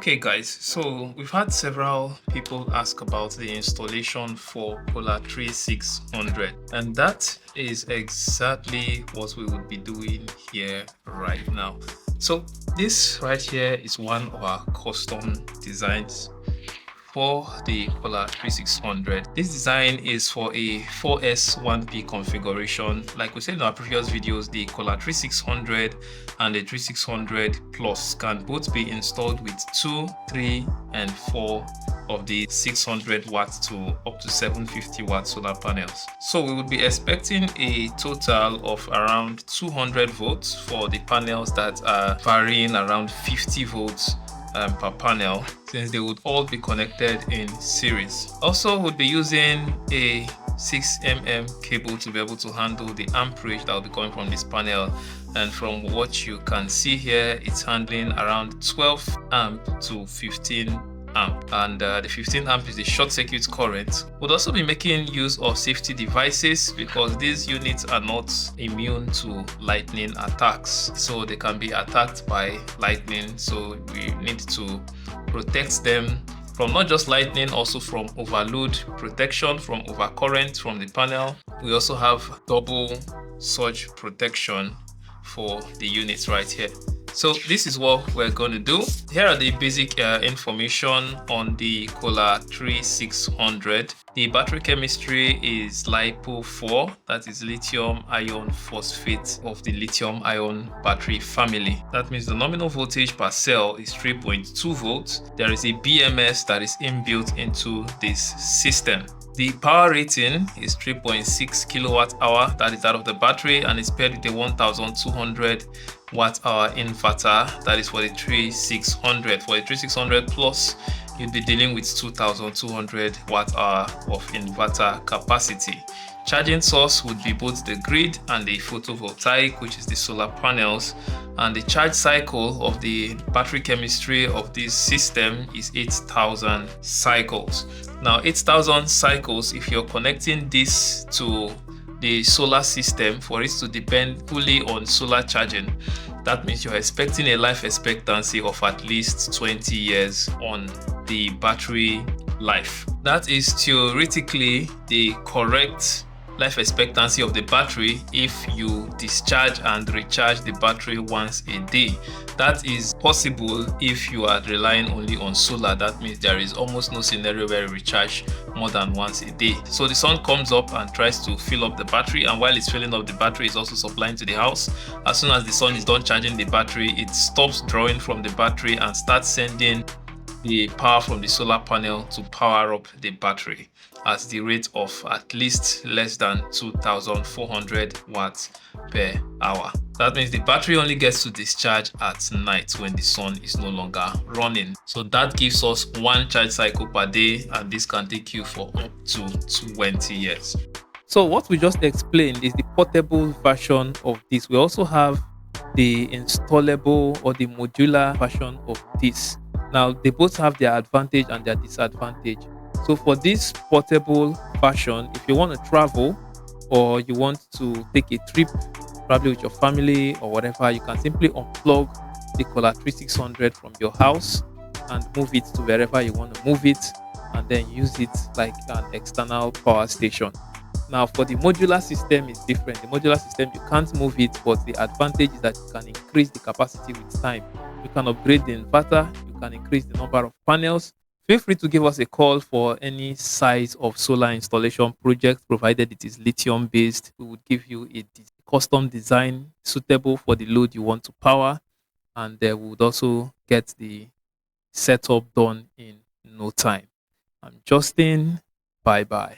Okay guys, so we've had several people ask about the installation for Polar 3600, and that is exactly what we would be doing here right now. So this right here is one of our custom designs for the Polar 3600. This design is for a 4S1P configuration. Like we said in our previous videos, the Polar 3600 and the 3600 Plus can both be installed with 2, 3, and 4 of the 600 watts to up to 750 watt solar panels. So we would be expecting a total of around 200 volts for the panels that are varying around 50 volts per panel, since they would all be connected in series. Also, we'll be using a 6mm cable to be able to handle the amperage that will be coming from this panel, and from what you can see here, it's handling around 12 amp to 15 amp, and the 15 amp is the short circuit current. We'll also be making use of safety devices because these units are not immune to lightning attacks, so they can be attacked by lightning. So we need to protect them from not just lightning, also from overload protection, from overcurrent from the panel. We also have double surge protection for the units right here. So this is what we're going to do. Here are the basic information on the Polar 3600. The battery chemistry is LiPo 4, that is lithium iron phosphate of the lithium ion battery family. That means the nominal voltage per cell is 3.2 volts. There is a BMS that is inbuilt into this system. The power rating is 3.6 kilowatt hour, that is that of the battery, and it's paired with a 1200 watt hour inverter, that is for the 3600. For the 3600 Plus, you'll be dealing with 2200 watt hour of inverter capacity. Charging source would be both the grid and the photovoltaic, which is the solar panels, and the charge cycle of the battery chemistry of this system is 8000 cycles. Now 8000 cycles, if you're connecting this to the solar system for it to depend fully on solar charging, that means you're expecting a life expectancy of at least 20 years on the battery life. That is theoretically the correct life expectancy of the battery if you discharge and recharge the battery once a day. That is possible if you are relying only on solar. That means there is almost no scenario where you recharge more than once a day. So the sun comes up and tries to fill up the battery, and while it's filling up the battery, it's also supplying to the house. As soon as the sun is done charging the battery, it stops drawing from the battery and starts sending the power from the solar panel to power up the battery at the rate of at least less than 2400 watts per hour. That means the battery only gets to discharge at night when the sun is no longer running. So that gives us one charge cycle per day, and this can take you for up to 20 years. So what we just explained is the portable version of this. We also have the installable or the modular version of this. Now they both have their advantage and their disadvantage. So for this portable version, if you want to travel or you want to take a trip, probably with your family or whatever, you can simply unplug the Polar 3600 from your house and move it to wherever you want to move it, and then use it like an external power station. Now for the modular system, is different. The modular system, you can't move it, but the advantage is that you can increase the capacity with time. You can upgrade the inverter, you can increase the number of panels. Feel free to give us a call for any size of solar installation project, provided it is lithium based. We would give you a custom design suitable for the load you want to power, and we would also get the setup done in no time. I'm Justin. Bye bye.